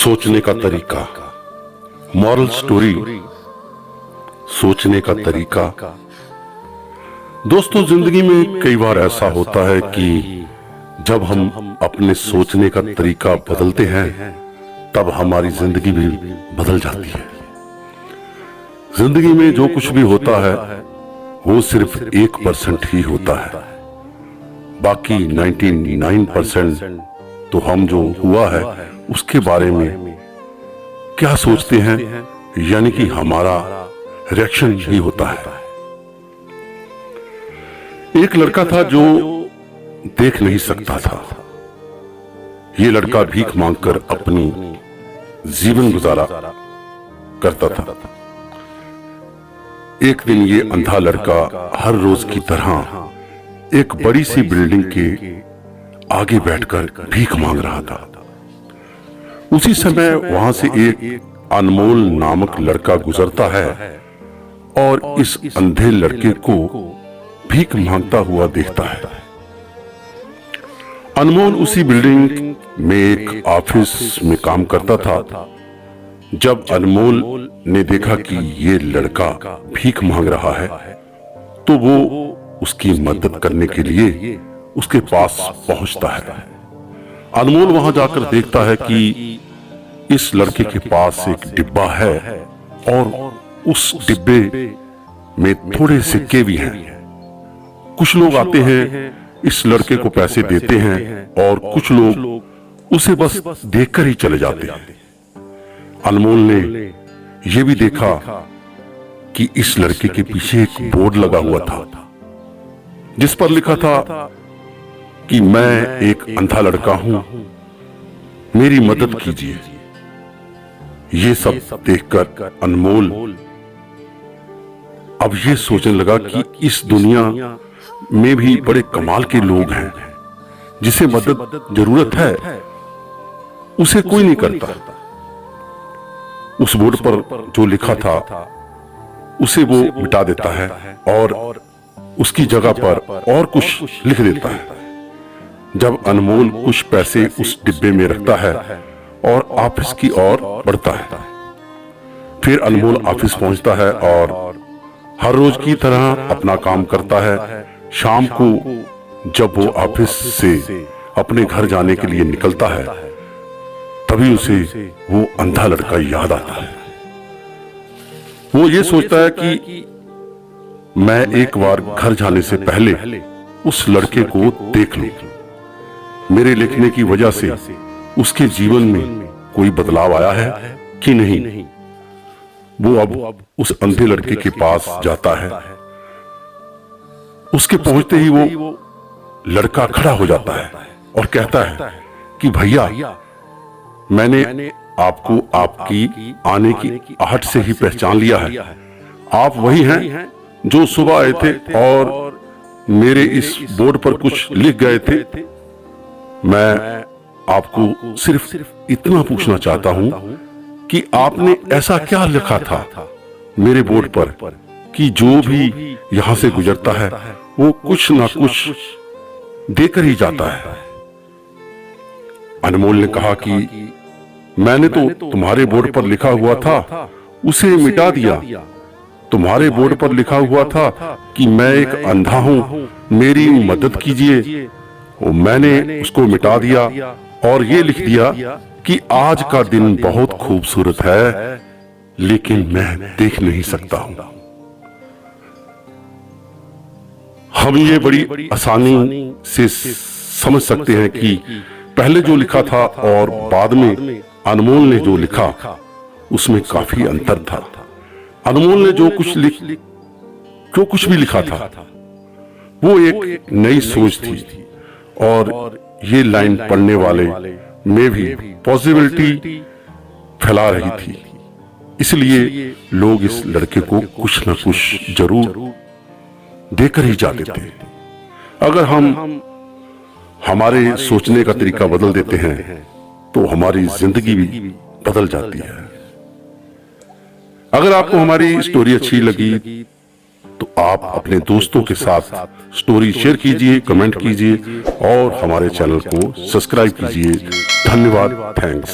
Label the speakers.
Speaker 1: सोचने का तरीका, मॉरल स्टोरी, सोचने का तरीका। दोस्तों, जिंदगी में कई बार ऐसा होता है कि जब हम अपने सोचने का तरीका बदलते हैं तब हमारी जिंदगी भी बदल जाती है। जिंदगी में जो कुछ भी होता है वो सिर्फ 1% ही होता है, बाकी 99% तो हम जो हुआ है उसके बारे में क्या सोचते हैं, यानी कि हमारा रिएक्शन ही होता है। एक लड़का था जो देख नहीं सकता था। ये लड़का भीख मांगकर अपनी जीवन गुजारा करता था। एक दिन ये अंधा लड़का हर रोज की तरह एक बड़ी सी बिल्डिंग के आगे बैठकर भीख मांग रहा था। उसी समय वहां से एक अनमोल नामक लड़का गुजरता है और इस अंधे लड़के को भीख मांगता हुआ देखता है। अनमोल उसी बिल्डिंग में एक ऑफिस में काम करता था। जब अनमोल ने देखा कि ये लड़का भीख मांग रहा है तो वो उसकी मदद करने के लिए उसके पास पहुंचता है। अनमोल वहां जाकर देखता है कि इस लड़के के पास एक डिब्बा है और उस डिब्बे में थोड़े सिक्के भी हैं। कुछ लोग आते हैं, इस लड़के को पैसे देते हैं और कुछ लोग उसे बस देखकर ही चले जाते हैं। अनमोल ने यह भी देखा कि इस लड़के के पीछे एक बोर्ड लगा हुआ था जिस पर लिखा था कि मैं एक अंधा लड़का हूं, मेरी मदद कीजिए। ये सब देखकर अनमोल अब ये सोचने लगा कि इस दुनिया में भी बड़े कमाल के लोग हैं, जिसे मदद जरूरत है उसे कोई नहीं करता। उस बोर्ड पर जो लिखा था उसे वो मिटा देता है और उसकी जगह पर और कुछ लिख देता है। जब अनमोल कुछ पैसे उस डिब्बे में रखता है और ऑफिस की ओर बढ़ता है। फिर अनमोल ऑफिस पहुंचता है और हर रोज की तरह अपना काम करता है। शाम को जब वो ऑफिस से अपने घर जाने के लिए निकलता है तभी उसे वो अंधा लड़का याद आता है। वो ये सोचता है कि मैं एक बार घर जाने से पहले उस लड़के को देख लूं। मेरे लिखने की वजह से उसके जीवन में कोई बदलाव आया है कि नहीं। वो अब उस अंधे लड़के के पास जाता है। उसके पहुंचते ही वो लड़का खड़ा हो जाता है और कहता है कि भैया, मैंने आपको आपकी आने की आहट से ही पहचान लिया है। आप वही हैं जो सुबह आए थे और मेरे इस बोर्ड पर कुछ लिख गए थे। मैं आपको सिर्फ इतना पूछना चाहता हूं कि आपने ऐसा क्या लिखा था मेरे बोर्ड पर कि जो भी यहां से गुजरता है वो कुछ ना कुछ देकर ही जाता है। अनमोल ने कहा कि मैंने तो तुम्हारे बोर्ड पर लिखा हुआ था उसे मिटा दिया। तुम्हारे बोर्ड पर लिखा हुआ था कि मैं एक अंधा हूं, मेरी मदद कीजिए। मैंने उसको मिटा दिया और ये लिख दिया कि आज का दिन बहुत खूबसूरत है लेकिन मैं देख नहीं सकता हूं। हम ये बड़ी आसानी से समझ सकते हैं कि पहले जो लिखा था और बाद में अनमोल ने जो लिखा उसमें काफी अंतर था। अनमोल ने जो कुछ भी लिखा था वो एक नई सोच थी और ये लाइन पढ़ने वाले में भी पॉजिटिविटी फैला रही थी। इसलिए लोग इस लड़के को कुछ न कुछ जरूर देकर ही जाते थे। अगर हम हमारे सोचने का तरीका बदल देते हैं तो हमारी जिंदगी भी बदल जाती है। अगर आपको हमारी स्टोरी अच्छी लगी तो आप अपने दोस्तों के साथ स्टोरी शेयर कीजिए, कमेंट कीजिए और हमारे चैनल को सब्सक्राइब कीजिए। धन्यवाद, थैंक्स।